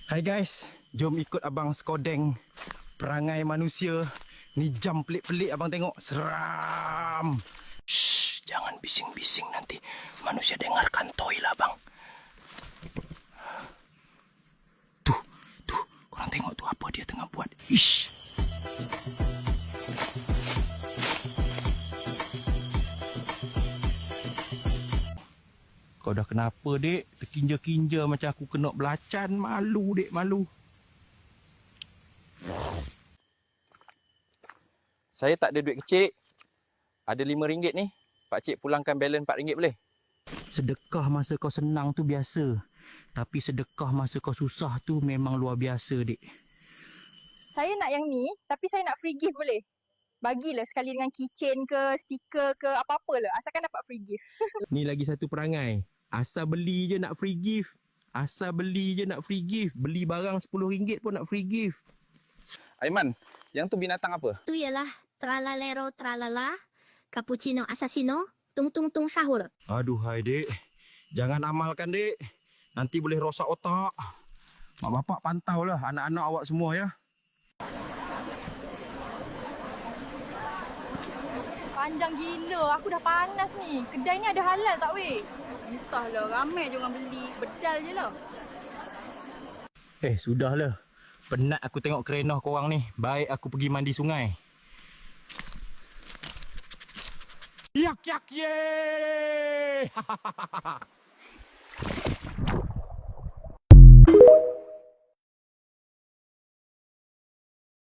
Hai guys, jom ikut abang Skodeng. Perangai manusia. Ni jam pelik-pelik abang tengok. Seram. Shh, jangan bising-bising nanti manusia dengar kantoi lah bang. Tuh, korang tengok tu apa dia tengah buat. Ish. Kau dah kenapa dek? Terkinja-kinja macam aku kena belacan. Malu dek, malu. Saya tak ada duit kecil. Ada RM5 ni. Pak cik pulangkan balance RM4 boleh? Sedekah masa kau senang tu biasa. Tapi sedekah masa kau susah tu memang luar biasa dek. Saya nak yang ni, tapi saya nak free gift boleh? Bagilah sekali dengan keychain ke, stiker ke, apa-apa lah. Asalkan dapat free gift. Ni lagi satu perangai. Asal beli je nak free gift. Asal beli je nak free gift. Beli barang RM10 pun nak free gift. Aiman, yang tu binatang apa? Tu ialah tralalero tralala, cappuccino assassino, tung tung tung sahur. Aduh hai dek. Jangan amalkan dek. Nanti boleh rosak otak. Mak bapak pantaulah anak-anak awak semua ya. Panjang gila. Aku dah panas ni. Kedai ni ada halal tak weh? Entahlah, ramai je orang beli. Bedal je lah. Sudahlah. Penat aku tengok kerenah korang ni. Baik aku pergi mandi sungai. Yak yak ye.